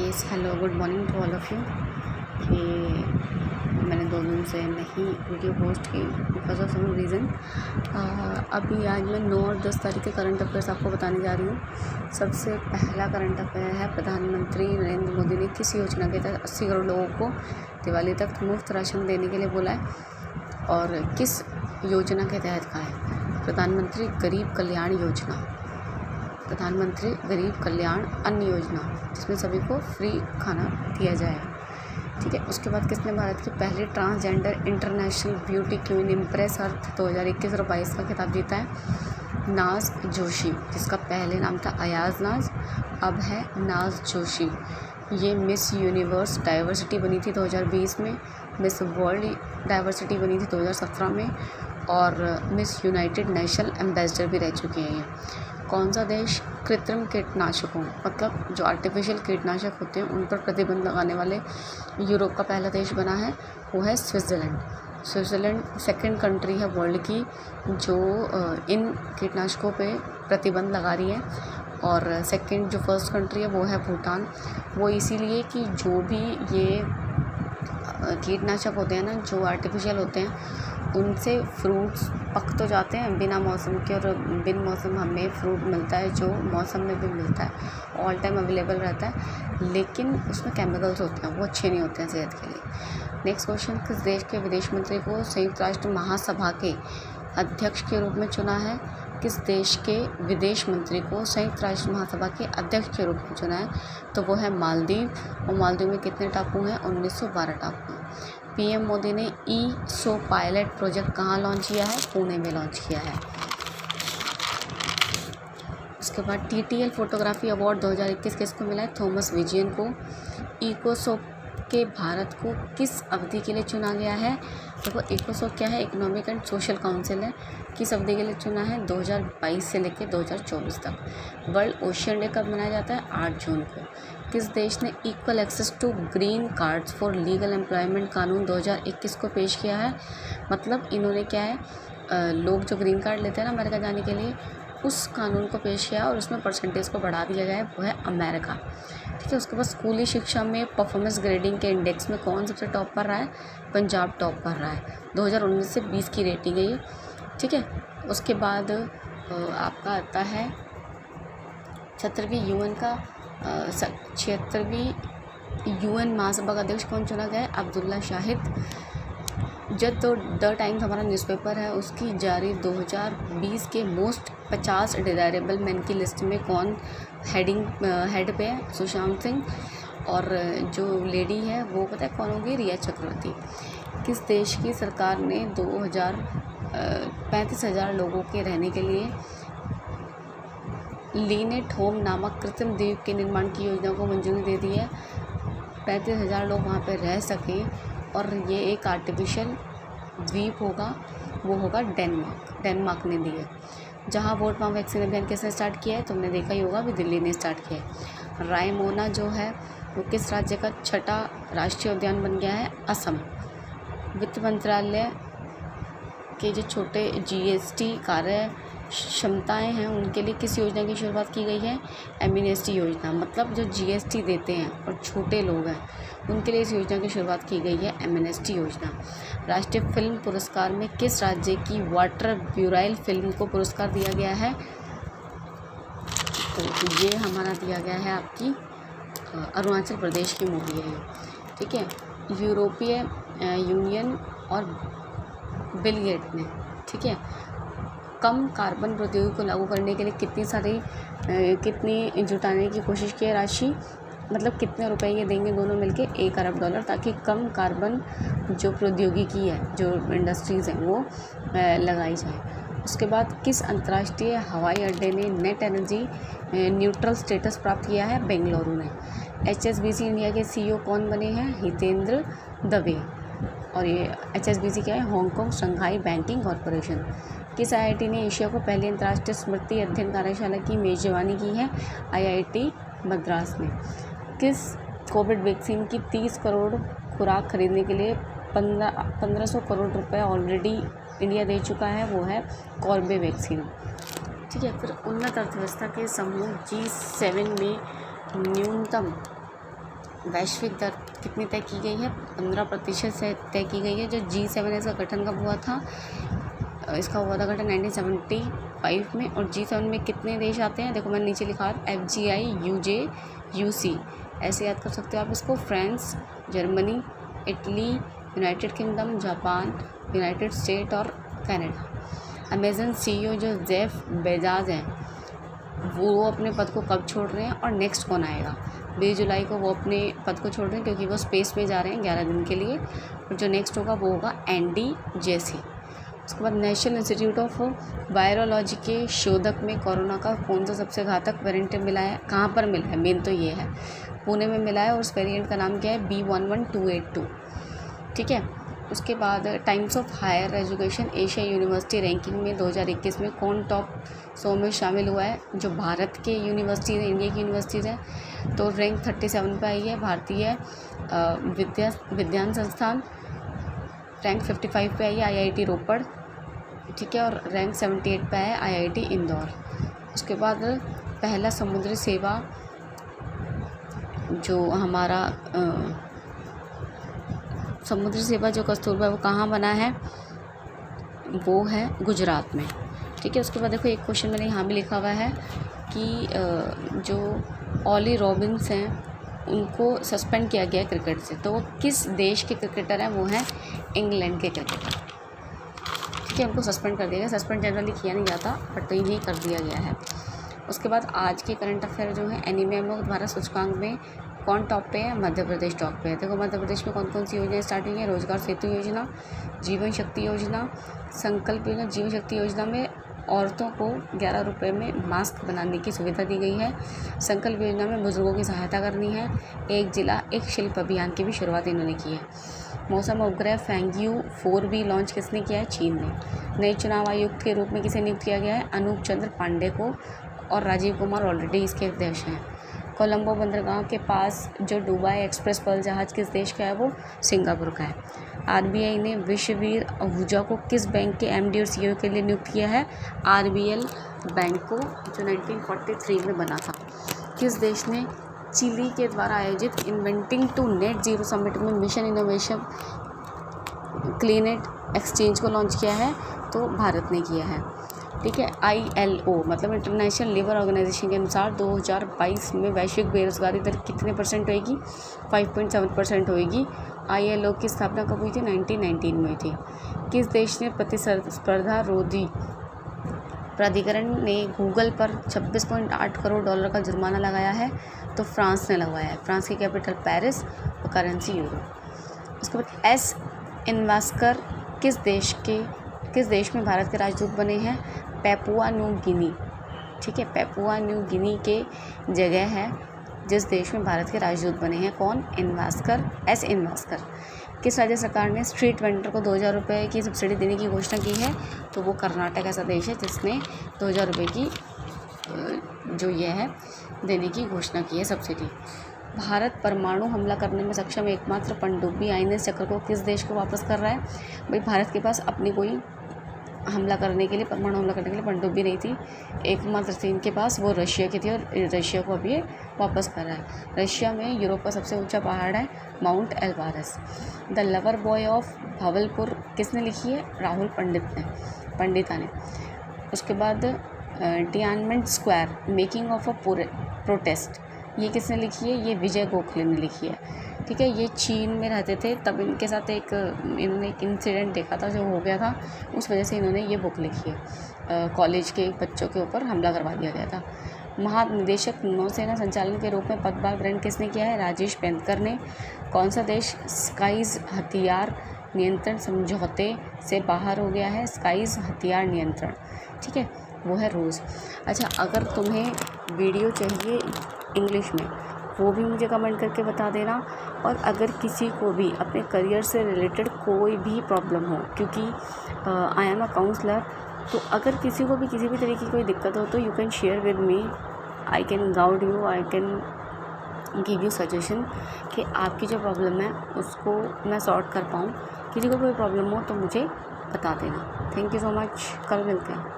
Yes hello good morning to all of you. कि मैंने 2 दिन से नहीं वीडियो पोस्ट की बिकॉज ऑफ सम रीज़न। अभी आज मैं 9 और 10 तारीख के करंट अफेयर्स आपको बताने जा रही हूँ। सबसे पहला करंट अफेयर है, प्रधानमंत्री नरेंद्र मोदी ने किस योजना के तहत 80 करोड़ लोगों को दिवाली तक मुफ्त राशन देने के लिए बोला है और किस योजना के तहत कहा है? प्रधानमंत्री गरीब कल्याण योजना, प्रधानमंत्री गरीब कल्याण अन्न योजना, जिसमें सभी को फ्री खाना दिया जाएगा। ठीक है। उसके बाद किसने भारत की पहली transgender international beauty queen Empress Earth 2021 और 22 का खिताब जीता है? नाज जोशी, जिसका पहले नाम था अयाज नाज, अब है नाज जोशी। ये मिस यूनिवर्स डाइवर्सिटी बनी थी 2020 में, मिस वर्ल्ड डाइवर्सिटी बनी थी 2017 में और मिस यूनाइटेड नेशन एम्बेसडर भी रह चुके हैं ये। कौन सा देश कृत्रिम कीटनाशकों, मतलब जो आर्टिफिशियल कीटनाशक होते हैं उन पर प्रतिबंध लगाने वाले यूरोप का पहला देश बना है? वो है स्विट्ज़रलैंड। स्विट्ज़रलैंड सेकंड कंट्री है वर्ल्ड की जो इन कीटनाशकों पे प्रतिबंध लगा रही है और सेकंड जो फर्स्ट कंट्री है वो है भूटान। वो इसीलिए कि जो भी ये कीटनाशक होते हैं ना, जो आर्टिफिशियल होते हैं, उनसे फ्रूट्स पक तो जाते हैं बिना मौसम के और बिन मौसम हमें फ्रूट मिलता है जो मौसम में भी मिलता है, ऑल टाइम अवेलेबल रहता है, लेकिन उसमें केमिकल्स होते हैं, वो अच्छे नहीं होते हैं सेहत के लिए। नेक्स्ट क्वेश्चन, किस देश के विदेश मंत्री को संयुक्त राष्ट्र महासभा के अध्यक्ष के रूप में चुना है? किस देश के विदेश मंत्री को संयुक्त राष्ट्र महासभा के अध्यक्ष के रूप में चुना है? तो वो है मालदीव। और मालदीव में कितने टापू हैं? 1912 टापू हैं। पीएम मोदी ने ई-सो पायलट प्रोजेक्ट कहाँ लॉन्च किया है? पुणे में लॉन्च किया है। उसके बाद टीटीएल फोटोग्राफी अवार्ड 2021 किसको मिला है? थॉमस विजियन को। इकोसोक के भारत को किस अवधि के लिए चुना गया है? देखो इकोसोक क्या है? इकोनॉमिक एंड सोशल काउंसिल है। किस अवधि के लिए चुना है? 2022 से लेकर 2024 तक। वर्ल्ड ओशियन डे कब मनाया जाता है? 8 जून को। किस देश ने equal access to green cards for legal employment कानून 2021 को पेश किया है? मतलब इन्होंने क्या है, लोग जो ग्रीन कार्ड लेते हैं ना अमेरिका जाने के लिए, उस कानून को पेश किया और उसमें परसेंटेज को बढ़ा दिया गया है, वो है अमेरिका। ठीक है। उसके बाद स्कूली शिक्षा में परफॉर्मेंस ग्रेडिंग के इंडेक्स में कौन सबसे टॉप पर रहा है? पंजाब टॉप पर रहा है। 2019 से 20 की रेटिंग है ये। ठीक है। उसके बाद आपका आता है 76वीं यूएन महासभा का अध्यक्ष कौन चुना गया है? अब्दुल्ला शाहिद। जब तो द टाइम्स हमारा न्यूज़पेपर है, उसकी जारी 2020 के मोस्ट 50 डिज़ायरेबल मैन की लिस्ट में कौन हेड पे है? सुशांत सिंह। और जो लेडी है वो पता है कौन होगी? रिया चक्रवर्ती। किस देश की सरकार ने 35,000 लोगों के रहने के लिए लीनेट होम नामक कृत्रिम द्वीप के निर्माण की योजना को मंजूरी दे दी है? 35,000 लोग वहाँ पर रह सकें और ये एक आर्टिफिशियल द्वीप होगा, वो होगा डेनमार्क ने दी है। जहाँ वोट मांग वैक्सीन अभियान किसने स्टार्ट किया है? तुमने देखा ही होगा, अभी दिल्ली ने स्टार्ट किया है। रायमोना जो है वो किस राज्य का 6ठा राष्ट्रीय उद्यान बन गया है? असम। वित्त मंत्रालय के जो छोटे जीएसटी कार्य क्षमताएं हैं उनके लिए किस योजना की शुरुआत की गई है? एमनेस्टी योजना। मतलब जो जीएसटी देते हैं और छोटे लोग हैं उनके लिए इस योजना की शुरुआत की गई है, एमनेस्टी योजना। राष्ट्रीय फिल्म पुरस्कार में किस राज्य की वाटर ब्यूराइल फिल्म को पुरस्कार दिया गया है? तो ये हमारा दिया गया है आपकी अरुणाचल प्रदेश की मूवी है ये। ठीक है। यूरोपीय यूनियन और बिल गेट ने, ठीक है, कम कार्बन प्रौद्योगिकी को लागू करने के लिए कितनी जुटाने की कोशिश की है राशि? मतलब कितने रुपए ये देंगे दोनों मिलके? $1 अरब, ताकि कम कार्बन जो प्रौद्योगिकी है, जो इंडस्ट्रीज़ हैं वो लगाई जाए। उसके बाद किस अंतर्राष्ट्रीय हवाई अड्डे ने नेट एनर्जी न्यूट्रल स्टेटस प्राप्त किया है? बेंगलुरु ने। HSBC इंडिया के CEO कौन बने हैं? हितेंद्र दवे। और ये HSBC क्या है? Hong Kong Shanghai banking corporation. किस IIT ने एशिया को पहली अंतर्राष्ट्रीय स्मृति अध्ययन कार्यशाला की मेजबानी की है? IIT मद्रास ने। किस कोविड वैक्सीन की 30 करोड़ खुराक खरीदने के लिए 1500 करोड़ रुपए ऑलरेडी इंडिया दे चुका है? वो है कॉर्बे वैक्सीन। ठीक है। फिर उन्नत अर्थव्यवस्था के समूह G7 में न्यूनतम वैश्विक दर कितनी तय की गई है? 15% से तय की गई है। जो G7 है इसका गठन कब हुआ था? इसका हुआ था गठन 1975 में। और G7 में कितने देश आते हैं? देखो मैंने नीचे लिखा है FGI, UJ, UC, ऐसे याद कर सकते हो आप इसको। France, Germany, Italy, United kingdom, Japan, United state और कनाडा। अमेज़न CEO जो जेफ बेजाज हैं वो अपने पद को कब छोड़ रहे हैं और नेक्स्ट कौन आएगा? 20 जुलाई को वो अपने पद को छोड़ रहे हैं क्योंकि वो स्पेस में जा रहे हैं 11 दिन के लिए। और जो नेक्स्ट होगा वो होगा एंडी जेसी। उसके बाद नेशनल इंस्टीट्यूट ऑफ वायरोलॉजी के शोधक में कोरोना का कौन सा सबसे घातक वेरिएंट मिला है? कहाँ पर मिला है? मेन तो ये है, पुणे में मिला है और उस वेरिएंट का नाम क्या है? B11282। ठीक है। उसके बाद Times of Higher Education Asia University Ranking में 2021 में कौन टॉप 100 में शामिल हुआ है? जो भारत के यूनिवर्सिटीज़ हैं, इंडिया की यूनिवर्सिटीज़ हैं, तो रैंक 37 पे आई है भारतीय विज्ञान संस्थान। रैंक 55 पे आई है IIT रोपड़। ठीक है। और रैंक 78 पे है IIT इंदौर। उसके बाद पहला समुद्री सेवा जो हमारा समुद्री सेवा जो कस्तूरबा है वो कहाँ बना है? वो है गुजरात में। ठीक है। उसके बाद देखो एक क्वेश्चन मैंने यहाँ भी लिखा हुआ है कि जो ऑली रॉबिन्स हैं उनको सस्पेंड किया गया है क्रिकेट से, तो वो किस देश के क्रिकेटर हैं? वो हैं इंग्लैंड के क्रिकेटर। ठीक है। उनको सस्पेंड कर दिया गया। सस्पेंड जनरली किया नहीं जाता बट तो इन्हें कर दिया गया है। उसके बाद आज के करंट अफेयर जो है एनीमिया मुक्त भारत सूचकांक में कौन टॉप पे है? मध्य प्रदेश टॉप पे है। देखो मध्य प्रदेश में कौन कौन सी योजनाएं स्टार्ट हुई हैं? रोजगार सेतु योजना, जीवन शक्ति योजना, संकल्प योजना। जीवन शक्ति योजना में औरतों को 11 रुपये में मास्क बनाने की सुविधा दी गई है। संकल्प योजना में बुजुर्गों की सहायता करनी है। एक जिला एक शिल्प अभियान की भी शुरुआत इन्होंने की है। मौसम उपग्रह फैंग्यू 4B लॉन्च किसने किया है? चीन ने। नए चुनाव आयुक्त के रूप में किसे नियुक्त किया गया है? अनूप चंद्र पांडे को। और राजीव कुमार ऑलरेडी इसके अध्यक्ष हैं। कोलंबो बंदरगाह के पास जो दुबई एक्सप्रेस पर्ल जहाज़ किस देश का है? वो सिंगापुर का है। RBI ने विश्ववीर आहूजा को किस बैंक के MD और CEO के लिए नियुक्त किया है? RBL बैंक को, जो 1943 में बना था। किस देश ने चिली के द्वारा आयोजित Innovating to Net Zero Summit में मिशन इनोवेशन क्लीनेट एक्सचेंज को लॉन्च किया है? तो भारत ने किया है। ठीक है। ILO मतलब इंटरनेशनल लेबर ऑर्गेनाइजेशन के अनुसार 2022 में वैश्विक बेरोजगारी दर कितने % होएगी? 5.7% होएगी। ILO की स्थापना कब हुई थी? 1919 में हुई थी। किस देश ने प्रतिस्पर्धा रोधी प्राधिकरण ने गूगल पर $26.8 करोड़ का जुर्माना लगाया है? तो फ्रांस ने लगवाया है। फ्रांस की कैपिटल पेरिस और करेंसी यूरो। उसके बाद एस इन्वास्कर किस देश में भारत के राजदूत बने हैं? पेपुआ न्यू गिनी। ठीक है। पेपुआ न्यू गिनी के जगह है जिस देश में भारत के राजदूत बने हैं। कौन? इन्वास्कर, एस इन्वास्कर। किस राज्य सरकार ने स्ट्रीट वेंडर को 2000 रुपये की सब्सिडी देने की घोषणा की है? तो वो कर्नाटक ऐसा देश है जिसने 2000 रुपये की जो ये है देने की घोषणा की है सब्सिडी। भारत परमाणु हमला करने में सक्षम एकमात्र पनडुब्बी INS चक्र को किस देश को वापस कर रहा है? भाई भारत के पास अपनी कोई हमला करने के लिए, परमाणु हमला करने के लिए पनडुब्बी नहीं थी, एकमात्र थी इनके पास, वो रशिया की थी और रशिया को अभी ये वापस कर रहा है। रशिया में यूरोप का सबसे ऊंचा पहाड़ है Mount Elbrus. The lover boy of Bahawalpur किसने लिखी है? राहुल पंडिता ने। उसके बाद Tiananmen Square making of a protest ये किसने लिखी है? ये विजय गोखले ने लिखी है। ठीक है। ये चीन में रहते थे, तब इनके साथ इन्होंने एक इंसिडेंट देखा था जो हो गया था, उस वजह से इन्होंने ये बुक लिखी है। कॉलेज के बच्चों के ऊपर हमला करवा दिया गया था। महानिदेशक नौसेना संचालन के रूप में पदभार ग्रहण किसने किया है? राजेश पेंदकर ने। कौन सा देश स्काइज हथियार नियंत्रण समझौते से बाहर हो गया है? स्काइज हथियार नियंत्रण। ठीक है। वो है रूस। अच्छा, अगर तुम्हें वीडियो चाहिए इंग्लिश में वो भी मुझे कमेंट करके बता देना। और अगर किसी को भी अपने करियर से रिलेटेड कोई भी प्रॉब्लम हो, क्योंकि आई एम अ काउंसलर, तो अगर किसी को भी किसी भी तरीके की कोई दिक्कत हो तो you can share with me, I can guide you, I can give you suggestion कि आपकी जो प्रॉब्लम है उसको मैं सॉर्ट कर पाऊँ। किसी को कोई प्रॉब्लम हो तो मुझे बता देना। Thank you so much. कल मिलते हैं।